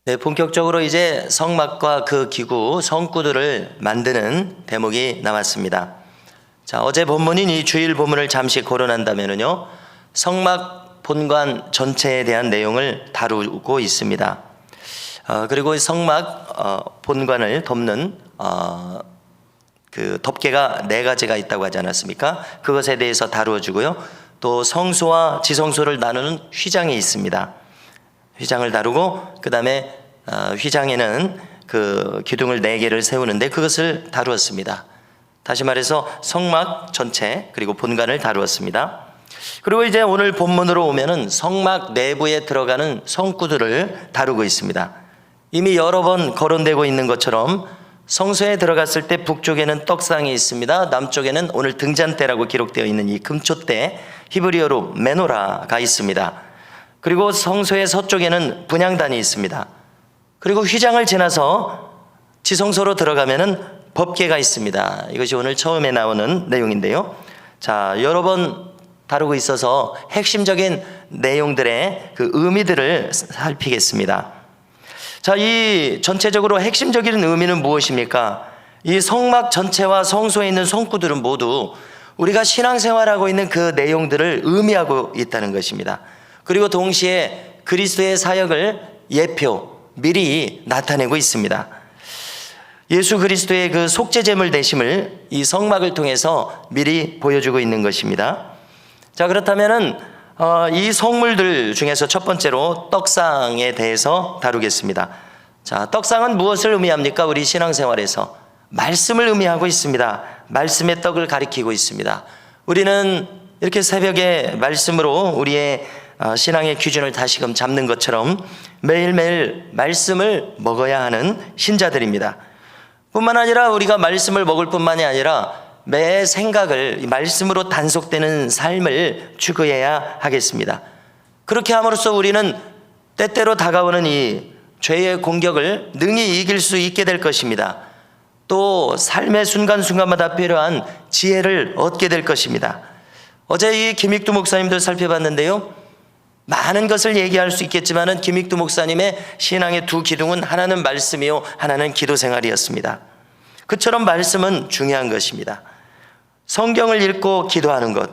네, 본격적으로 이제 성막과 그 기구, 성구들을 만드는 대목이 남았습니다. 자, 어제 본문인 이 주일 본문을 잠시 거론한다면요, 성막 본관 전체에 대한 내용을 다루고 있습니다. 그리고 성막 본관을 덮는 그 덮개가 4가지가 있다고 하지 않았습니까? 그것에 대해서 다루어주고요. 또 성소와 지성소를 나누는 휘장이 있습니다. 휘장을 다루고 그 다음에 휘장에는 그 기둥을 4개를 세우는데 그것을 다루었습니다. 다시 말해서 성막 전체 그리고 본관을 다루었습니다. 그리고 이제 오늘 본문으로 오면은 성막 내부에 들어가는 성구들을 다루고 있습니다. 이미 여러 번 거론되고 있는 것처럼 성소에 들어갔을 때 북쪽에는 떡상이 있습니다. 남쪽에는 오늘 등잔대라고 기록되어 있는 이 금초대, 히브리어로 메노라가 있습니다. 그리고 성소의 서쪽에는 분향단이 있습니다. 그리고 휘장을 지나서 지성소로 들어가면은 법궤가 있습니다. 이것이 오늘 처음에 나오는 내용인데요. 자, 여러 번 다루고 있어서 핵심적인 내용들의 그 의미들을 살피겠습니다. 자, 이 전체적으로 핵심적인 의미는 무엇입니까? 이 성막 전체와 성소에 있는 성구들은 모두 우리가 신앙생활하고 있는 그 내용들을 의미하고 있다는 것입니다. 그리고 동시에 그리스도의 사역을 미리 나타내고 있습니다. 예수 그리스도의 그 속죄제물 되심을 이 성막을 통해서 미리 보여주고 있는 것입니다. 자, 그렇다면은 이 성물들 중에서 첫 번째로 떡상에 대해서 다루겠습니다. 자, 떡상은 무엇을 의미합니까? 우리 신앙생활에서 말씀을 의미하고 있습니다. 말씀의 떡을 가리키고 있습니다. 우리는 이렇게 새벽에 말씀으로 우리의 신앙의 기준을 다시금 잡는 것처럼 매일매일 말씀을 먹어야 하는 신자들입니다. 뿐만 아니라 우리가 말씀을 먹을 뿐만이 아니라 매 생각을 말씀으로 단속되는 삶을 추구해야 하겠습니다. 그렇게 함으로써 우리는 때때로 다가오는 이 죄의 공격을 능히 이길 수 있게 될 것입니다. 또 삶의 순간순간마다 필요한 지혜를 얻게 될 것입니다. 어제 이 김익두 목사님들 살펴봤는데요, 많은 것을 얘기할 수 있겠지만은 김익두 목사님의 신앙의 두 기둥은 하나는 말씀이요, 하나는 기도 생활이었습니다. 그처럼 말씀은 중요한 것입니다. 성경을 읽고 기도하는 것,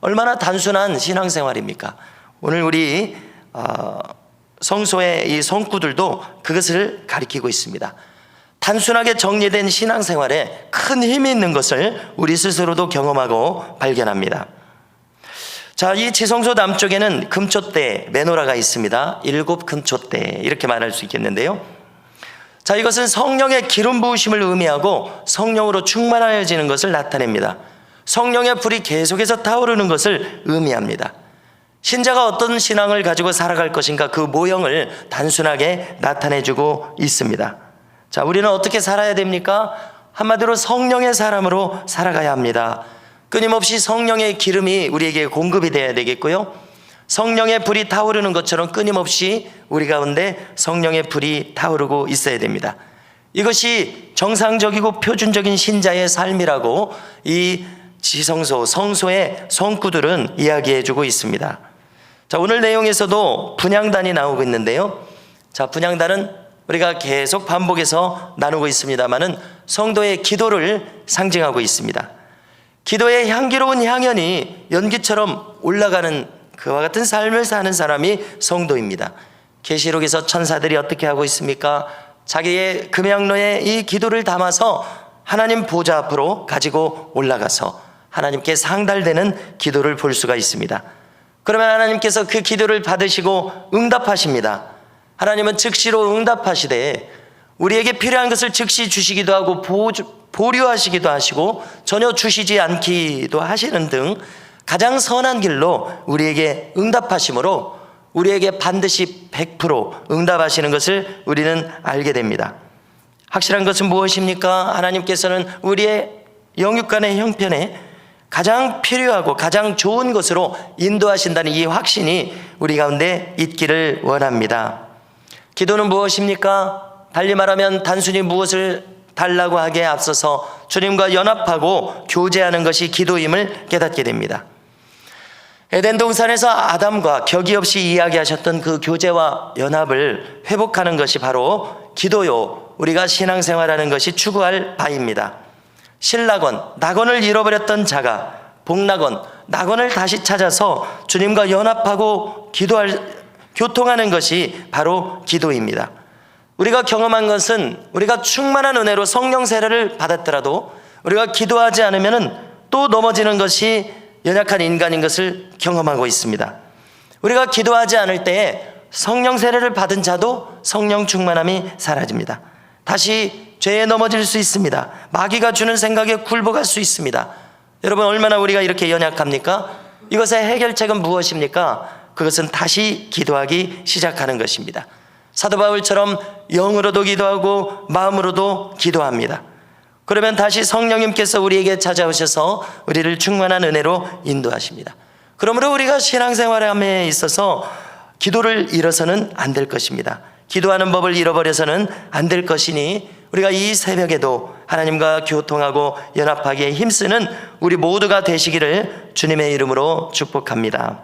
얼마나 단순한 신앙생활입니까? 오늘 우리 성소의 이 성구들도 그것을 가리키고 있습니다. 단순하게 정리된 신앙생활에 큰 힘이 있는 것을 우리 스스로도 경험하고 발견합니다. 자, 이 지성소 남쪽에는 금초대, 메노라가 있습니다. 7 금초대 이렇게 말할 수 있겠는데요. 자, 이것은 성령의 기름 부으심을 의미하고 성령으로 충만하여지는 것을 나타냅니다. 성령의 불이 계속해서 타오르는 것을 의미합니다. 신자가 어떤 신앙을 가지고 살아갈 것인가, 그 모형을 단순하게 나타내주고 있습니다. 자, 우리는 어떻게 살아야 됩니까? 한마디로 성령의 사람으로 살아가야 합니다. 끊임없이 성령의 기름이 우리에게 공급이 되어야 되겠고요, 성령의 불이 타오르는 것처럼 끊임없이 우리 가운데 성령의 불이 타오르고 있어야 됩니다. 이것이 정상적이고 표준적인 신자의 삶이라고 이 지성소, 성소의 성구들은 이야기해주고 있습니다. 자, 오늘 내용에서도 분향단이 나오고 있는데요. 자, 분향단은 우리가 계속 반복해서 나누고 있습니다만은 성도의 기도를 상징하고 있습니다. 기도의 향기로운 향연이 연기처럼 올라가는 그와 같은 삶을 사는 사람이 성도입니다. 계시록에서 천사들이 어떻게 하고 있습니까? 자기의 금양로에 이 기도를 담아서 하나님 보좌 앞으로 가지고 올라가서 하나님께 상달되는 기도를 볼 수가 있습니다. 그러면 하나님께서 그 기도를 받으시고 응답하십니다. 하나님은 즉시로 응답하시되 우리에게 필요한 것을 즉시 주시기도 하고 보류하시기도 하시고 전혀 주시지 않기도 하시는 등 가장 선한 길로 우리에게 응답하심으로 우리에게 반드시 100% 응답하시는 것을 우리는 알게 됩니다. 확실한 것은 무엇입니까? 하나님께서는 우리의 영육간의 형편에 가장 필요하고 가장 좋은 것으로 인도하신다는 이 확신이 우리 가운데 있기를 원합니다. 기도는 무엇입니까? 달리 말하면 단순히 무엇을 달라고 하기에 앞서서 주님과 연합하고 교제하는 것이 기도임을 깨닫게 됩니다. 에덴 동산에서 아담과 격이 없이 이야기하셨던 그 교제와 연합을 회복하는 것이 바로 기도요. 우리가 신앙생활하는 것이 추구할 바입니다. 신락원, 낙원을 잃어버렸던 자가 복락원, 낙원을 다시 찾아서 주님과 연합하고 교통하는 것이 바로 기도입니다. 우리가 경험한 것은 우리가 충만한 은혜로 성령 세례를 받았더라도 우리가 기도하지 않으면 또 넘어지는 것이 연약한 인간인 것을 경험하고 있습니다. 우리가 기도하지 않을 때에 성령 세례를 받은 자도 성령 충만함이 사라집니다. 다시 죄에 넘어질 수 있습니다. 마귀가 주는 생각에 굴복할 수 있습니다. 여러분, 얼마나 우리가 이렇게 연약합니까? 이것의 해결책은 무엇입니까? 그것은 다시 기도하기 시작하는 것입니다. 사도 바울처럼 영으로도 기도하고 마음으로도 기도합니다. 그러면 다시 성령님께서 우리에게 찾아오셔서 우리를 충만한 은혜로 인도하십니다. 그러므로 우리가 신앙생활에 있어서 기도를 잃어서는 안 될 것입니다. 기도하는 법을 잃어버려서는 안 될 것이니 우리가 이 새벽에도 하나님과 교통하고 연합하기에 힘쓰는 우리 모두가 되시기를 주님의 이름으로 축복합니다.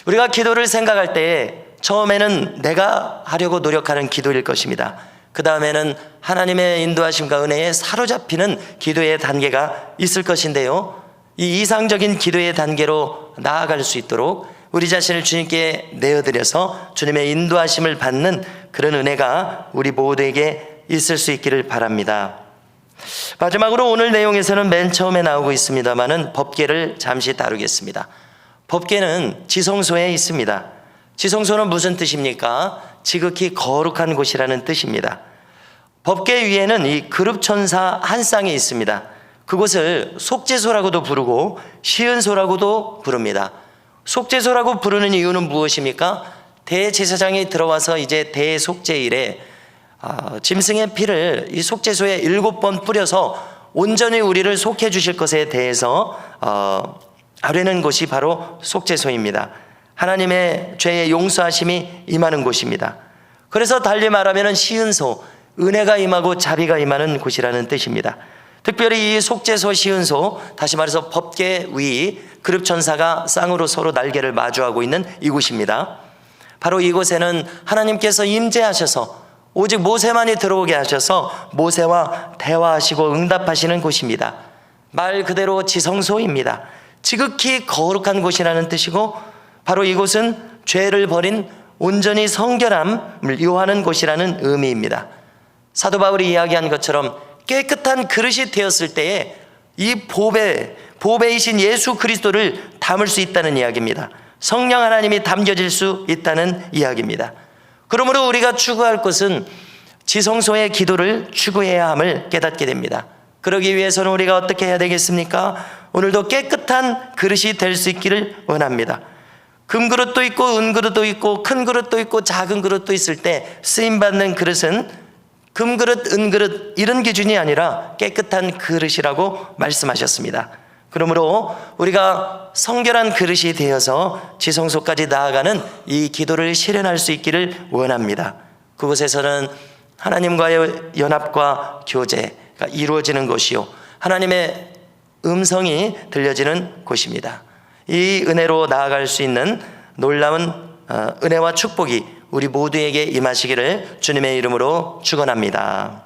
우리가 기도를 생각할 때 처음에는 내가 하려고 노력하는 기도일 것입니다. 그 다음에는 하나님의 인도하심과 은혜에 사로잡히는 기도의 단계가 있을 것인데요, 이 이상적인 기도의 단계로 나아갈 수 있도록 우리 자신을 주님께 내어드려서 주님의 인도하심을 받는 그런 은혜가 우리 모두에게 있을 수 있기를 바랍니다. 마지막으로 오늘 내용에서는 맨 처음에 나오고 있습니다마는 법궤를 잠시 다루겠습니다. 법궤는 지성소에 있습니다. 지성소는 무슨 뜻입니까? 지극히 거룩한 곳이라는 뜻입니다. 법궤 위에는 이 그룹천사 한 쌍이 있습니다. 그곳을 속죄소라고도 부르고 시은소라고도 부릅니다. 속죄소라고 부르는 이유는 무엇입니까? 대제사장이 들어와서 이제 대속죄일에 짐승의 피를 이 속죄소에 7번 뿌려서 온전히 우리를 속해 주실 것에 대해서 아뢰는 곳이 바로 속죄소입니다. 하나님의 죄의 용서하심이 임하는 곳입니다. 그래서 달리 말하면 시은소, 은혜가 임하고 자비가 임하는 곳이라는 뜻입니다. 특별히 이 속죄소, 시은소, 다시 말해서 법궤 위 그룹천사가 쌍으로 서로 날개를 마주하고 있는 이곳입니다. 바로 이곳에는 하나님께서 임재하셔서 오직 모세만이 들어오게 하셔서 모세와 대화하시고 응답하시는 곳입니다. 말 그대로 지성소입니다. 지극히 거룩한 곳이라는 뜻이고 바로 이곳은 죄를 버린 온전히 성결함을 요하는 곳이라는 의미입니다. 사도 바울이 이야기한 것처럼 깨끗한 그릇이 되었을 때에 이 보배이신 예수 그리스도를 담을 수 있다는 이야기입니다. 성령 하나님이 담겨질 수 있다는 이야기입니다. 그러므로 우리가 추구할 것은 지성소의 기도를 추구해야 함을 깨닫게 됩니다. 그러기 위해서는 우리가 어떻게 해야 되겠습니까? 오늘도 깨끗한 그릇이 될 수 있기를 원합니다. 금그릇도 있고 은그릇도 있고 큰 그릇도 있고 작은 그릇도 있을 때 쓰임받는 그릇은 금그릇, 은그릇 이런 기준이 아니라 깨끗한 그릇이라고 말씀하셨습니다. 그러므로 우리가 성결한 그릇이 되어서 지성소까지 나아가는 이 기도를 실현할 수 있기를 원합니다. 그곳에서는 하나님과의 연합과 교제가 이루어지는 곳이요, 하나님의 음성이 들려지는 곳입니다. 이 은혜로 나아갈 수 있는 놀라운 은혜와 축복이 우리 모두에게 임하시기를 주님의 이름으로 축원합니다.